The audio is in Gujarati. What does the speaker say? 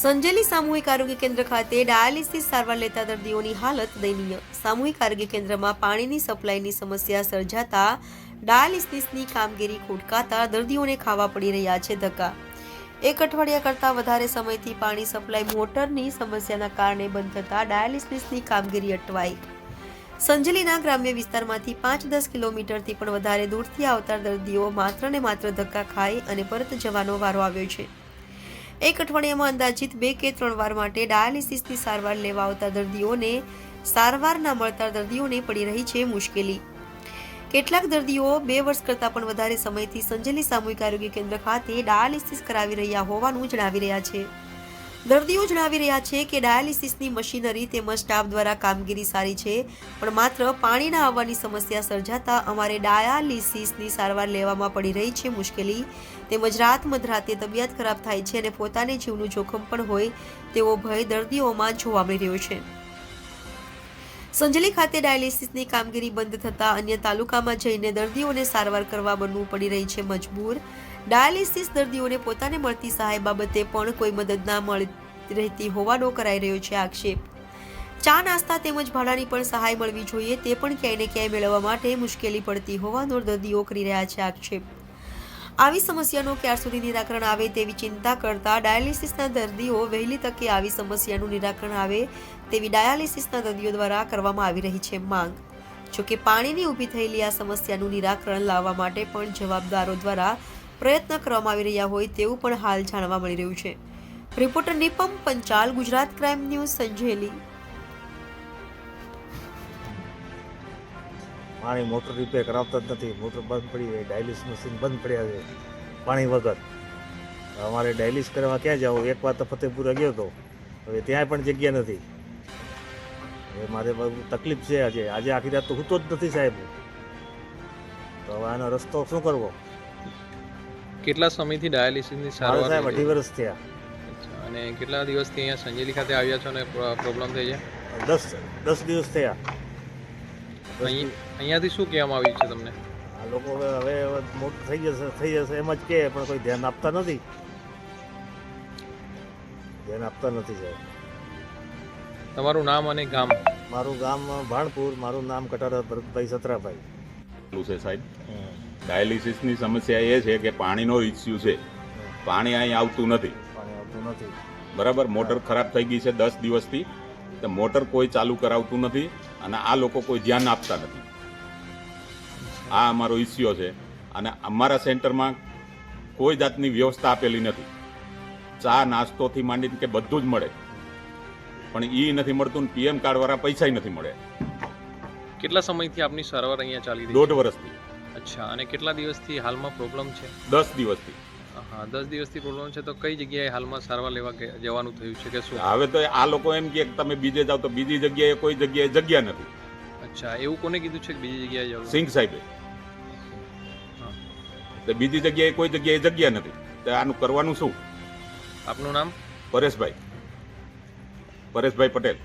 સંજેલી સામૂહિક આરોગ્ય કેન્દ્ર ખાતે ડાયાલિસિસ સારવાર લેતા દર્દીઓની હાલત દયનીય. સામૂહિક આરોગ્ય કેન્દ્રમાં પાણીની સપ્લાયની સમસ્યા સર્જાતા ડાયાલિસિસની કામગીરી ખોટકાતા દર્દીઓને ખાવા પડી રહ્યા છે ધક્કા. એક અઠવાડિયા કરતાં વધારે સમયથી પાણી સપ્લાય મોટરની સમસ્યાના કારણે બંધ થતાં ડાયાલિસિસની કામગીરી અટવાઈ. સંજેલીના ગ્રામ્ય વિસ્તારમાંથી 5-10 કિલોમીટરથી પણ વધારે દૂરથી આવતા દર્દીઓ માત્ર ને માત્ર ધક્કા ખાઈ અને પરત જવાનો વારો આવ્યો છે. એક અઠવાડિયામાં અંદાજિત 2 કે 3 વાર માટે ડાયાલિસિસની સારવાર લેવા આવતા દર્દીઓને સારવાર ના મળતા દર્દીઓને પડી રહી છે મુશ્કેલી. કેટલાક દર્દીઓ 2 વર્ષ કરતાં પણ વધારે સમયથી સંજેલી સામૂહિક આરોગ્ય કેન્દ્ર ખાતે ડાયાલિસિસ કરાવી રહ્યા હોવાનું જણાવી રહ્યા છે. દર્દીઓ જણાવી રહ્યા છે કે ડાયાલિસિસની મશીનરી તેમજ સ્ટાફ દ્વારા કામગીરી સારી છે, પણ માત્ર પાણીના આવવાની સમસ્યા સર્જાતા અમારે ડાયાલિસિસની સારવાર લેવામાં પડી રહી છે મુશ્કેલી. તેમજ રાત મધરાતે તબિયત ખરાબ થાય છે અને પોતાને જીવનું જોખમ પણ હોય તેવો ભય દર્દીઓમાં જોવા મળી રહ્યો છે. સંજેલી ખાતે ડાયાલિસિસની કામગીરી બંધ થતાં અન્ય તાલુકામાં જઈને દર્દીઓને સારવાર કરવા બનવું પડી રહી છે મજબૂર. ડાયાલિસિસ દર્દીઓને પોતાને મળતી સહાય બાબતે પણ કોઈ મદદ ના મળી રહેતી હોવાનો કરાઈ રહ્યો છે આક્ષેપ. ચા નાસ્તા તેમજ ભાડાની પણ સહાય મળવી જોઈએ તે પણ ક્યાંય ને ક્યાંય મેળવવા માટે મુશ્કેલી પડતી હોવાનો દર્દીઓ કરી રહ્યા છે આક્ષેપ. આવી સમસ્યાનો ક્યાર સુધી નિરાકરણ આવે તેવી ચિંતા કરતા ડાયાલિસિસના દર્દીઓ વહેલી તકે આવી સમસ્યાનું નિરાકરણ આવે તેવી ડાયાલિસિસના દર્દીઓ દ્વારા કરવામાં આવી રહી છે માંગ. જોકે પાણીની ઊભી થયેલી આ સમસ્યાનું નિરાકરણ લાવવા માટે પણ જવાબદારો દ્વારા પ્રયત્ન કરવામાં આવી રહ્યા હોય તેવું પણ હાલ જાણવા મળી રહ્યું છે. Reporter Nipam Panchal, Gujarat crime news, Sanjeli. પાણી મોટર રિપેર કરાવતા જ નથી, મોટર બંધ પડી છે, ડાયાલિસિસ મશીન બંધ પડ્યા છે પાણી વગર. અમારે ડાયાલિસિસ કરવા ક્યાં જવું? એકવાર તો ફતેપુરા ગયો હતો, હવે ત્યાં પણ જગ્યા નથી. હવે મારે બહુ તકલીફ છે. આજે આખી રાત તો સૂતો જ નથી સાહેબ. તો હવે આનો રસ્તો શું કરવો? કેટલા સમયથી ડાયાલિસિસની સારવાર સાહેબ 2.5 વર્ષ થયા. અને કેટલા દિવસથી અહીંયા સંજેલી ખાતે આવ્યા છો અને પ્રોબ્લેમ થઈ છે? 10 દિવસ થયા. અહીંયાથી શું કહેવામાં આવ્યું છે તમને? આ લોકો હવે મોટું થઈ જશે એમ જ કહે, પણ કોઈ ધ્યાન આપતા નથી. સાહેબ. તમારું નામ અને ગામ? મારું ગામ ભાણપુર, મારું નામ કટારા ભરતભાઈ સતરાભાઈ છે સાહેબ. ડાયાલિસિસની સમસ્યા એ છે કે પાણીનો ઇસ્યુ છે. પાણી અહીં આવતું નથી. બરાબર. મોટર ખરાબ થઈ ગઈ છે 10 દિવસથી. તો મોટર કોઈ ચાલુ કરાવતું નથી અને આ લોકો કોઈ ધ્યાન આપતા નથી. આ અમારો ઇસ્યુ છે. અને અમારા સેન્ટરમાં કોઈ જાતની વ્યવસ્થા આપેલી નથી. ચા નાસ્તોથી માંડીને કે બધું જ મળે, પણ એ નથી મળતું ને PM કાર્ડ વાળા પૈસા નથી મળે. કેટલા સમયથી આપની સારવાર અહીંયા ચાલી રહી? 1.5 વર્ષથી. અચ્છા. અને કેટલા દિવસથી હાલમાં પ્રોબ્લેમ છે? 10 દિવસથી. હા, 10 દિવસથી પ્રોબ્લેમ છે. તો કઈ જગ્યાએ હાલમાં સારવાર લેવા જવાનું થયું છે કે શું? હવે તો આ લોકો એમ કે તમે બીજે જાઓ, તો બીજી જગ્યાએ કોઈ જગ્યાએ જગ્યા નથી. અચ્છા. એવું કોને કીધું છે કે બીજી જગ્યાએ જવું? સિંઘ સાહેબે. તો બીજી જગ્યાએ કોઈ જગ્યાએ જગ્યા નથી. તો આનું કરવાનું શું? આપનું નામ? પરેશભાઈ પટેલ.